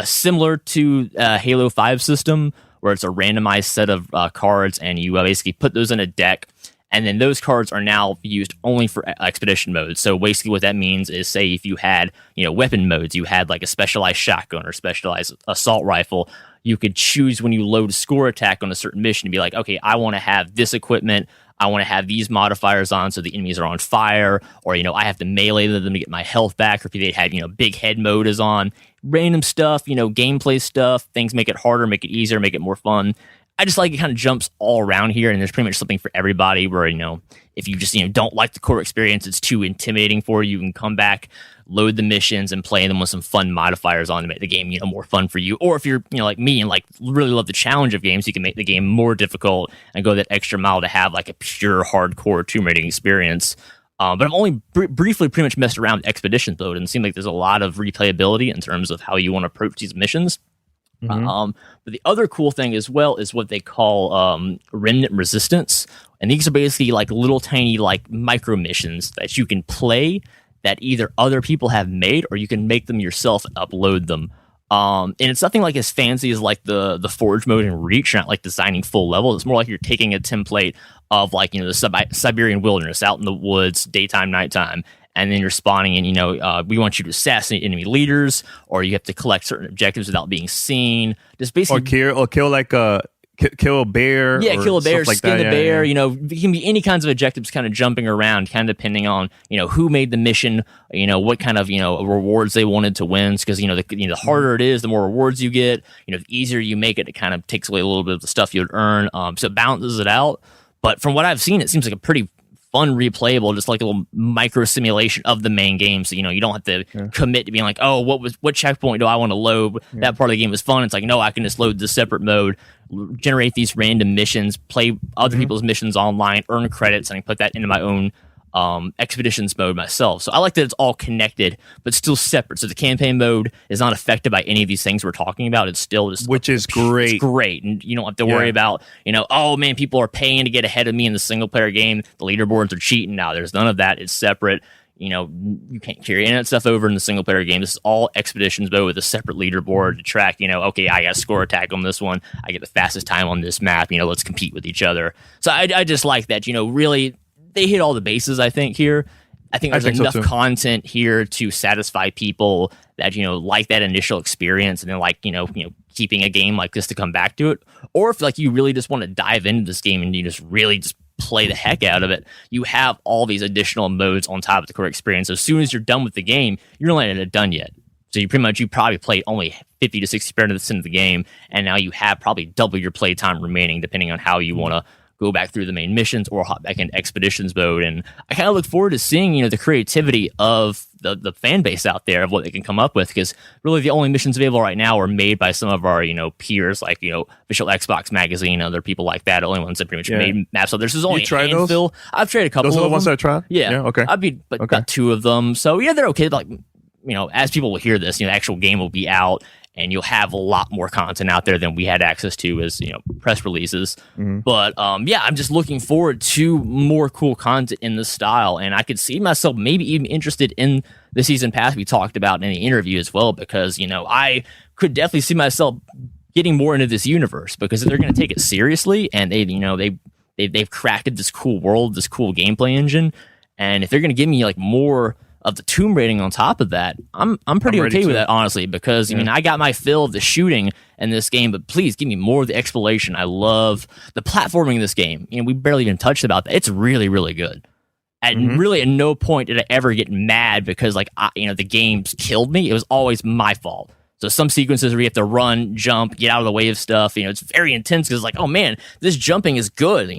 similar to Halo 5 system, where it's a randomized set of cards, and you basically put those in a deck. And then those cards are now used only for expedition modes. So basically what that means is, say if you had, weapon modes, you had like a specialized shotgun or specialized assault rifle, you could choose when you load a score attack on a certain mission to be like, okay, I want to have this equipment, I want to have these modifiers on so the enemies are on fire, or, I have to melee them to get my health back, or if they had, big head mode is on, random stuff, gameplay stuff, things make it harder, make it easier, make it more fun. I just like it kind of jumps all around here, and there's pretty much something for everybody where, if you just, don't like the core experience, it's too intimidating for you, you can come back, load the missions, and play them with some fun modifiers on to make the game, more fun for you. Or if you're, like me and like really love the challenge of games, you can make the game more difficult and go that extra mile to have like a pure hardcore Tomb Raiding experience. But I've only briefly pretty much messed around with Expedition mode, and it seems like there's a lot of replayability in terms of how you want to approach these missions. Mm-hmm. But the other cool thing as well is what they call remnant resistance, and these are basically like little tiny like micro missions that you can play that either other people have made or you can make them yourself and upload them. And it's nothing like as fancy as like the Forge mode in Reach. You're not like designing full levels. It's more like you're taking a template of like the Siberian wilderness out in the woods, daytime, nighttime. And then you're spawning in, we want you to assassinate enemy leaders, or you have to collect certain objectives without being seen. Just basically, or kill like kill a bear. Yeah, kill a bear, like skin that. the bear. It can be any kinds of objectives, kind of jumping around, kind of depending on who made the mission, what kind of rewards they wanted to win. Because the harder it is, the more rewards you get. The easier you make it, it kind of takes away a little bit of the stuff you'd earn. So it balances it out. But from what I've seen, it seems like a pretty fun, replayable, just like a little micro simulation of the main game. So, you don't have to commit to being like, oh, what checkpoint do I want to load? That part of the game is fun. It's like, no, I can just load this separate mode, generate these random missions, play other people's missions online, earn credits, and I put that into my own expeditions mode myself. So I like that it's all connected, but still separate. So the campaign mode is not affected by any of these things we're talking about. It's still just, which is great. It's great. And you don't have to worry about, oh man, people are paying to get ahead of me in the single player game. The leaderboards are cheating now. There's none of that. It's separate. You can't carry any of that stuff over in the single player game. This is all expeditions mode with a separate leaderboard to track, okay, I got a score attack on this one. I get the fastest time on this map. Let's compete with each other. So I just like that, really, they hit all the bases, I think, here. I think there's enough content here to satisfy people that, like that initial experience and then like, keeping a game like this to come back to it. Or if like you really just want to dive into this game and you just really just play the heck out of it, you have all these additional modes on top of the core experience. So as soon as you're done with the game, you're not done yet. So you probably played only 50 to 60% of the game, and now you have probably double your play time remaining, depending on how you want to go back through the main missions or hop back into expeditions mode. And I kind of look forward to seeing, the creativity of the fan base out there of what they can come up with, because really the only missions available right now are made by some of our, peers, like, Official Xbox Magazine, other people like that, only ones that pretty much made maps. So there's only a handful. I've tried a couple of them. Those are the ones I tried? Yeah. Okay. I've beat about two of them. So yeah, they're okay. Like, as people will hear this, the actual game will be out and you'll have a lot more content out there than we had access to as, press releases. But I'm just looking forward to more cool content in this style. And I could see myself maybe even interested in the season pass we talked about in the interview as well, because, I could definitely see myself getting more into this universe, because if they're going to take it seriously and they've crafted this cool world, this cool gameplay engine, and if they're going to give me like more of the Tomb rating on top of that, I'm pretty okay with that, honestly, because I got my fill of the shooting in this game, but please give me more of the exploration. I love the platforming in this game. We barely even touched about that. It's really, really good. Really at no point did I ever get mad because the game's killed me. It was always my fault. So some sequences where you have to run, jump, get out of the way of stuff, it's very intense because oh man, this jumping is good.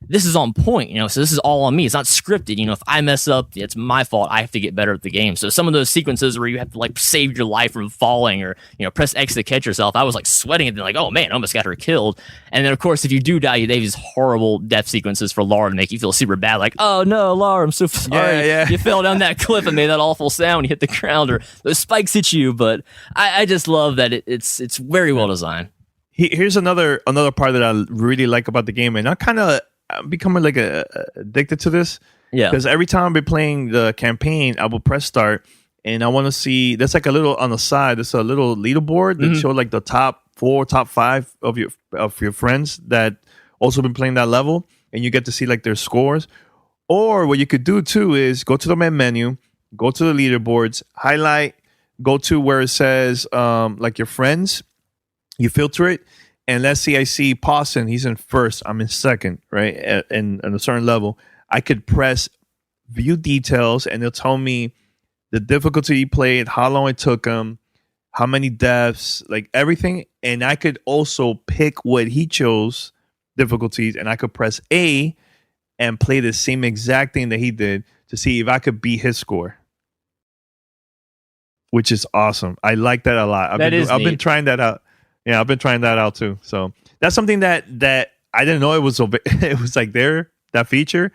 This is on point, so this is all on me. It's not scripted. If I mess up, it's my fault. I have to get better at the game. So some of those sequences where you have to save your life from falling or, press X to catch yourself, I was sweating and oh man, I almost got her killed. And then of course, if you do die, they have these horrible death sequences for Lara to make you feel super bad. Oh no, Lara, I'm so sorry. Yeah. You fell down that cliff and made that awful sound when you hit the ground, or those spikes hit you. But I just love that it's very well designed. Here's another part that I really like about the game, and I'm becoming addicted to this. Yeah. Because every time I've been playing the campaign, I will press start and I want to see, there's a little on the side, there's a little leaderboard that shows the top 4, top 5 of your friends that also been playing that level, and you get to see their scores. Or what you could do too is go to the main menu, go to the leaderboards, highlight, go to where it says your friends, you filter it. And let's see, I see Pawson, he's in first, I'm in second, right? At a certain level. I could press view details and it'll tell me the difficulty he played, how long it took him, how many deaths, everything. And I could also pick what he chose, difficulties, and I could press A and play the same exact thing that he did to see if I could beat his score. Which is awesome. I like that a lot. I've been trying that out. Yeah, I've been trying that out too. So that's something that I didn't know it was there, that feature.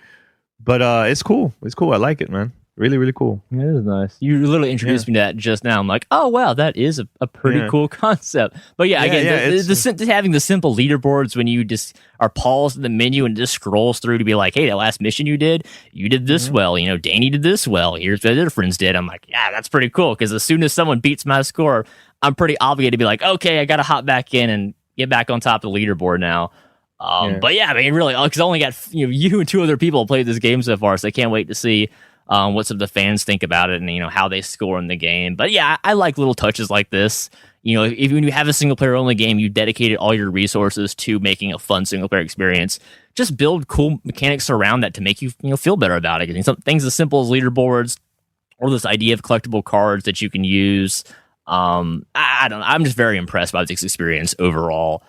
But it's cool. It's cool. I like it, man. Really, really cool. It is nice. You literally introduced me to that just now. I'm like, oh wow, that is a pretty cool concept. But having the simple leaderboards when you just are paused in the menu and just scrolls through to be like, hey, that last mission you did this well. Danny did this well. Here's what other friends did. I'm like, yeah, that's pretty cool. Because as soon as someone beats my score, I'm pretty obligated to be like, okay, I got to hop back in and get back on top of the leaderboard now. But yeah, really, because I only got you and 2 other people played this game so far, so I can't wait to see what some of the fans think about it and how they score in the game. But yeah, I like little touches like this. If when you have a single player only game, you dedicated all your resources to making a fun single player experience. Just build cool mechanics around that to make you feel better about it. Some things as simple as leaderboards or this idea of collectible cards that you can use. I don't know. I'm just very impressed by this experience overall.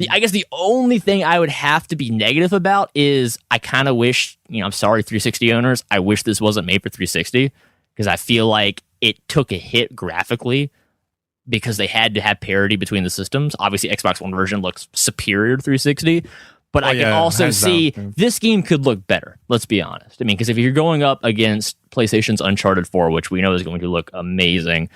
I guess the only thing I would have to be negative about is I kind of wish, I'm sorry, 360 owners, I wish this wasn't made for 360 because I feel like it took a hit graphically because they had to have parity between the systems. Obviously, Xbox One version looks superior to 360, but I can also see this game could look better. Let's be honest. Because if you're going up against PlayStation's Uncharted 4, which we know is going to look amazing,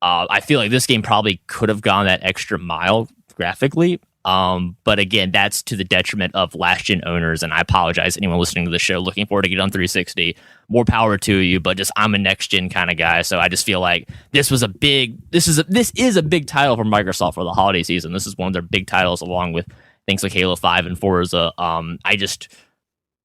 I feel like this game probably could have gone that extra mile graphically. But again, that's to the detriment of last gen owners. And I apologize anyone listening to the show looking forward to get on 360. More power to you, but I'm a next gen kind of guy. So I just feel like this is a big title for Microsoft for the holiday season. This is one of their big titles along with things like Halo 5 and Forza. I just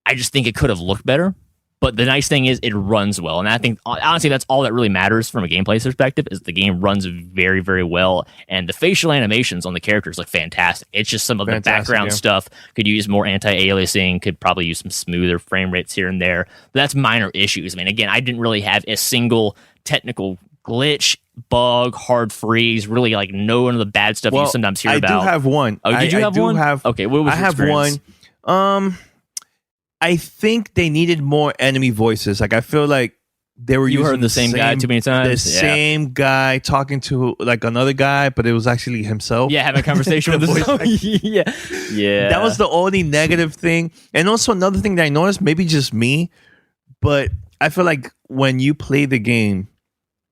think it could have looked better. But the nice thing is it runs well. And I think, honestly, that's all that really matters from a gameplay perspective is the game runs very, very well. And the facial animations on the characters look fantastic. It's just some of the background stuff. Could use more anti-aliasing. Could probably use some smoother frame rates here and there. But that's minor issues. Again, I didn't really have a single technical glitch, bug, hard freeze, really no one of the bad stuff you sometimes hear about. I do have one. Oh, did you have one? Okay, what was your experience? I have one. I think they needed more enemy voices. I feel like they were using heard the same guy too many times. The same guy talking to another guy, but it was actually himself. Yeah, having a conversation with himself. Yeah. That was the only negative thing. And also another thing that I noticed, maybe just me, but I feel like when you play the game,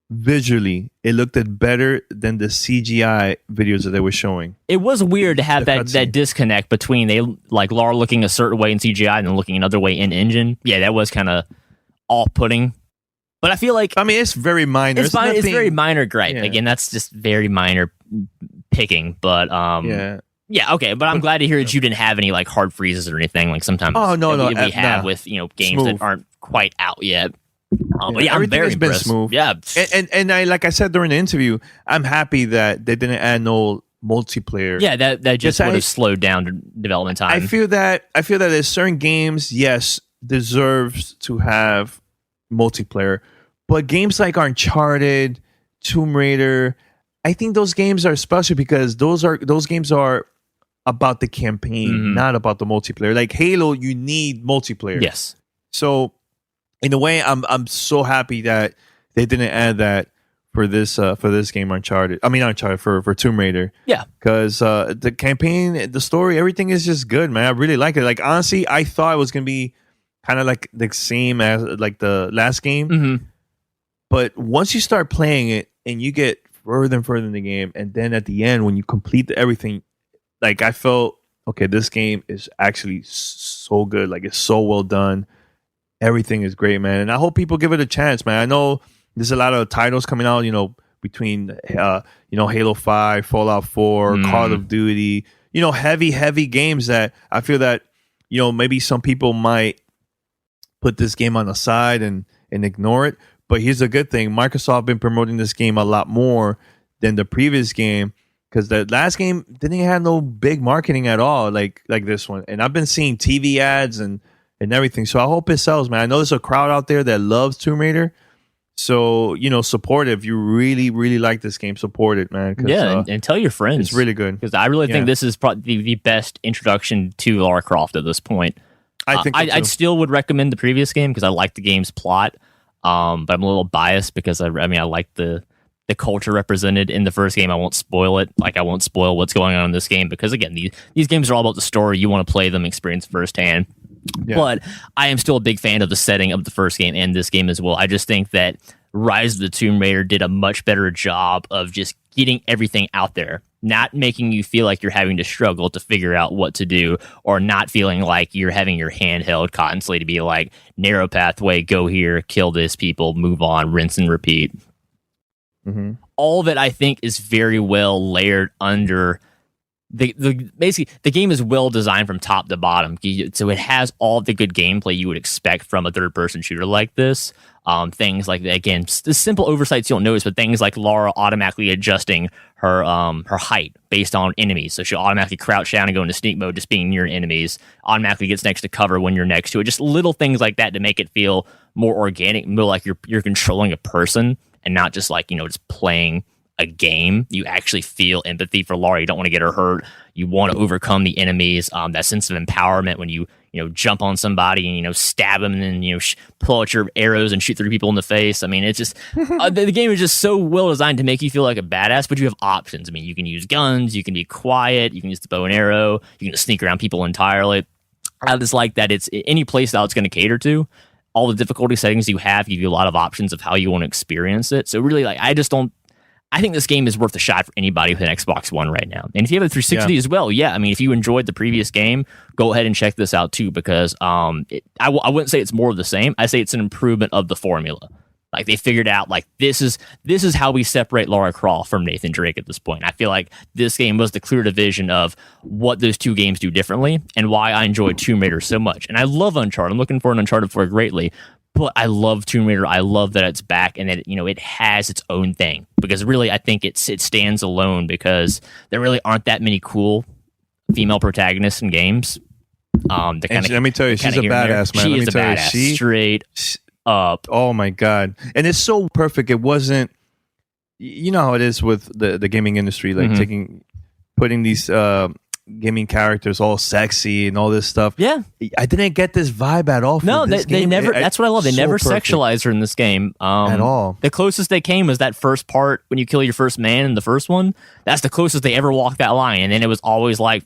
visually, it looked better than the CGI videos that they were showing. It was weird to have that disconnect between Lara looking a certain way in CGI and then looking another way in engine. Yeah, that was kind of off-putting. But I feel like it's very minor. It's very minor gripe. Yeah. Again, that's just very minor picking. But yeah, okay. But I'm glad to hear that you didn't have any like hard freezes or anything like sometimes. We have with games that aren't quite out yet. But yeah, I'm very impressed. Been smooth. Yeah, and I like I said during the interview, I'm happy that they didn't add no multiplayer. Yeah, that just would have slowed down development time. I feel that there's certain games, yes, deserves to have multiplayer, but games like Uncharted, Tomb Raider, I think those games are special because those games are about the campaign, not about the multiplayer. Like Halo, you need multiplayer. Yes. So in a way, I'm so happy that they didn't add that for this game, Uncharted for Tomb Raider. Yeah, because the campaign, the story, everything is just good, man. I really like it. Like honestly, I thought it was gonna be kind of like the same as like the last game, but once you start playing it and you get further and further in the game, and then at the end when you complete everything, like I felt okay, this game is actually so good. Like it's so well done. Everything is great, man, and I hope people give it a chance, man. I know there's a lot of titles coming out, between Halo 5, Fallout 4, Call of Duty, heavy games that I feel that maybe some people might put this game on the side and ignore it. But here's a good thing: Microsoft been promoting this game a lot more than the previous game because the last game didn't have no big marketing at all, like this one. And I've been seeing TV ads and everything. So I hope it sells, man. I know there's a crowd out there that loves Tomb Raider. So, support it. If you really, really like this game, support it, man. Yeah, and tell your friends. It's really good. Because I really think this is probably the best introduction to Lara Croft at this point. I think I still would recommend the previous game because I like the game's plot. But I'm a little biased because I like the culture represented in the first game. I won't spoil it. Like I won't spoil what's going on in this game because again, these games are all about the story. You want to play them, experience firsthand. Yeah. But I am still a big fan of the setting of the first game and this game as well. I just think that Rise of the Tomb Raider did a much better job of just getting everything out there, not making you feel like you're having to struggle to figure out what to do or not feeling like you're having your hand held constantly to be like narrow pathway, go here, kill this people, move on, rinse and repeat. All of it, I think, is very well layered under basically the game is well designed from top to bottom, so it has all the good gameplay you would expect from a third-person shooter like this. Things like again, the simple oversights you don't notice, but things like Lara automatically adjusting her height based on enemies, so she'll automatically crouch down and go into sneak mode, just being near enemies. Automatically gets next to cover when you're next to it. Just little things like that to make it feel more organic, more like you're controlling a person and not just like just playing a game. You actually feel empathy for Lara. You don't want to get her hurt. You want to overcome the enemies. That sense of empowerment when you jump on somebody and stab them and then pull out your arrows and shoot 3 people in the face. I mean, it's just the game is just so well designed to make you feel like a badass. But you have options. I mean, you can use guns. You can be quiet. You can use the bow and arrow. You can just sneak around people entirely. I just like that it's any play style it's going to cater to. All the difficulty settings you have give you a lot of options of how you want to experience it. So really, I think this game is worth a shot for anybody with an Xbox One right now. And if you have a 360 as well, I mean, if you enjoyed the previous game, go ahead and check this out too, because I wouldn't say it's more of the same. I say it's an improvement of the formula. Like they figured out like this is how we separate Lara Croft from Nathan Drake at this point. I feel like this game was the clear division of what those two games do differently and why I enjoyed Tomb Raider so much. And I love Uncharted. I'm looking for an Uncharted 4 greatly. But I love Tomb Raider. I love that it's back and that it has its own thing, because really I think it stands alone because there really aren't that many cool female protagonists in games. Let me tell you, she's a badass, man. She is a badass, straight up. Oh my god! And it's so perfect. It wasn't. You know how it is with the gaming industry, like putting these gaming characters all sexy and all this stuff. Yeah, I didn't get this vibe at all. No, they never. That's what I love. They never sexualize her in this game at all. The closest they came was that first part when you kill your first man in the first one. That's the closest they ever walked that line, and then it was always like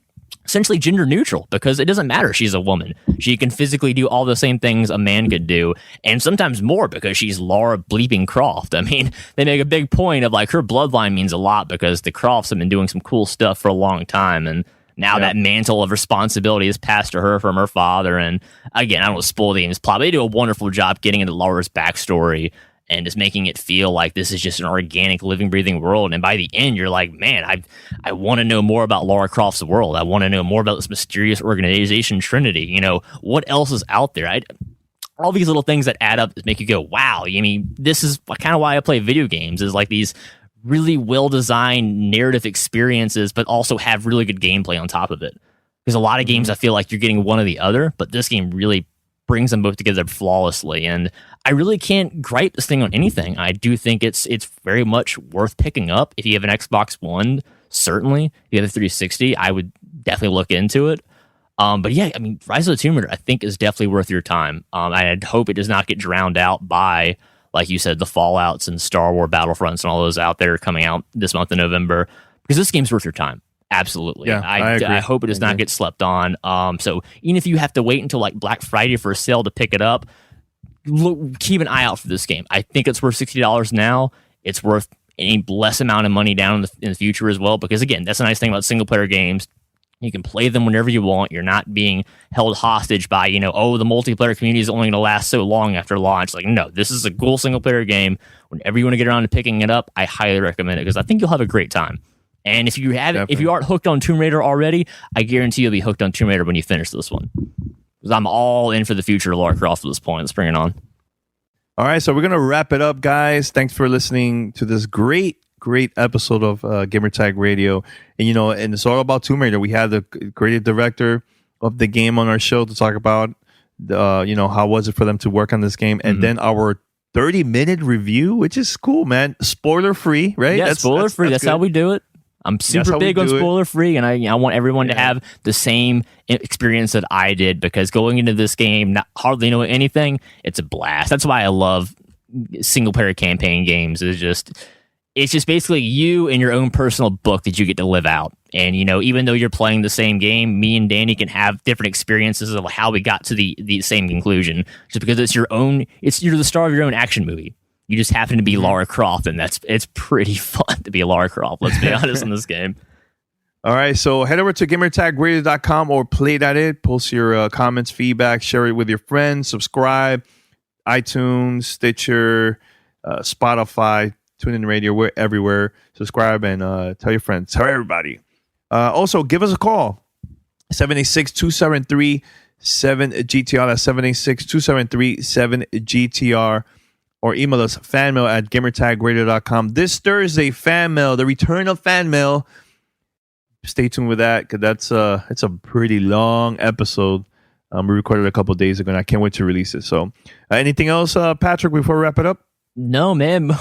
essentially gender neutral, because it doesn't matter she's a woman. She can physically do all the same things a man could do, and sometimes more, because she's Lara bleeping Croft. I mean, they make a big point of like her bloodline means a lot because the Crofts have been doing some cool stuff for a long time, and now that mantle of responsibility is passed to her from her father. And again, I don't want to spoil the game's plot, but they do a wonderful job getting into Lara's backstory and just making it feel like this is just an organic, living, breathing world. And by the end, you're like, man, I want to know more about Lara Croft's world. I want to know more about this mysterious organization, Trinity. You know, what else is out there? All these little things that add up make you go, wow. I mean, this is kind of why I play video games, is like these really well-designed narrative experiences, but also have really good gameplay on top of it. Because a lot of games, I feel like you're getting one or the other, but this game really brings them both together flawlessly. And I really can't gripe this thing on anything. I do think it's very much worth picking up. If you have an Xbox One, certainly. If you have a 360, I would definitely look into it. But yeah, I mean, Rise of the Tomb Raider, I think, is definitely worth your time. I hope it does not get drowned out by, like you said, the Fallouts and Star Wars Battlefronts and all those out there coming out this month in November, because this game's worth your time. Absolutely. Yeah, I agree. I hope it does not get slept on. So even if you have to wait until like Black Friday for a sale to pick it up, keep an eye out for this game. I think it's worth $60 now. It's worth any less amount of money down in the future as well, because again, that's a nice thing about single player games. You can play them whenever you want. You're not being held hostage by, the multiplayer community is only going to last so long after launch. Like, no, this is a cool single player game. Whenever you want to get around to picking it up, I highly recommend it, because I think you'll have a great time. And if you aren't hooked on Tomb Raider already, I guarantee you'll be hooked on Tomb Raider when you finish this one. Because I'm all in for the future of Lara Croft at this point. Let's bring it on. All right, so we're going to wrap it up, guys. Thanks for listening to this great episode of Gamertag Radio. And, and it's all about Tomb Raider. We had the creative director of the game on our show to talk about, how was it for them to work on this game. And then our 30-minute review, which is cool, man. Spoiler-free, right? Yeah, spoiler-free. That's how we do it. I'm super big on spoiler-free, and I want everyone to have the same experience that I did, because going into this game, not hardly knowing anything, it's a blast. That's why I love single-player campaign games. It's just basically you and your own personal book that you get to live out. And, even though you're playing the same game, me and Danny can have different experiences of how we got to the same conclusion, just because you're the star of your own action movie. You just happen to be Lara Croft, and it's pretty fun to be Lara Croft, let's be honest, in this game. All right, so head over to gamertagradio.com or play.it. Post your comments, feedback, share it with your friends, subscribe, iTunes, Stitcher, Spotify, TuneIn Radio, we're everywhere. Subscribe and tell your friends. Tell everybody. Also, give us a call. 786-273-7GTR. That's 786-273-7GTR. Or email us, fanmail at gamertagradio.com. This Thursday, fan mail, the return of fan mail. Stay tuned with that, because it's a pretty long episode. We recorded a couple days ago, and I can't wait to release it. So, anything else, Patrick, before we wrap it up? No, man.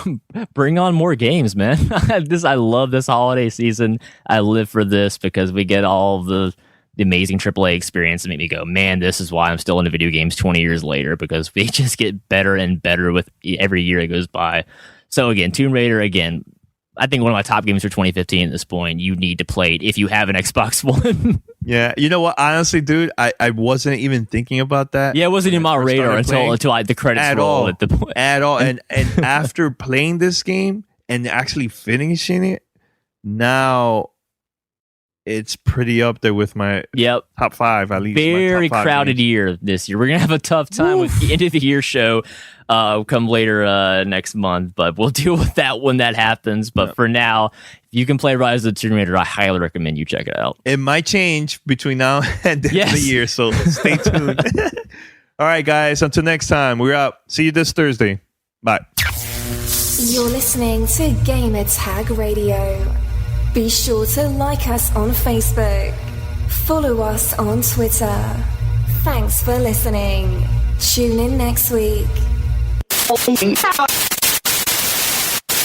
Bring on more games, man. I love this holiday season. I live for this, because we get all the amazing AAA experience and make me go, man, this is why I'm still into video games 20 years later, because they just get better and better with every year that goes by. So again, Tomb Raider, I think one of my top games for 2015 at this point. You need to play it if you have an Xbox One. Yeah, you know what? Honestly, dude, I wasn't even thinking about that. Yeah, it wasn't in my radar until the credits roll at the point. At all. And after playing this game and actually finishing it, now it's pretty up there with my top 5, at least. Very crowded year this year. We're going to have a tough time with the end of the year show come later next month, but we'll deal with that when that happens. But for now, if you can play Rise of the Tomb Raider, I highly recommend you check it out. It might change between now and the end of the year, so stay tuned. All right, guys, until next time, we're out. See you this Thursday. Bye. You're listening to Gamer Tag Radio. Be sure to like us on Facebook. Follow us on Twitter. Thanks for listening. Tune in next week.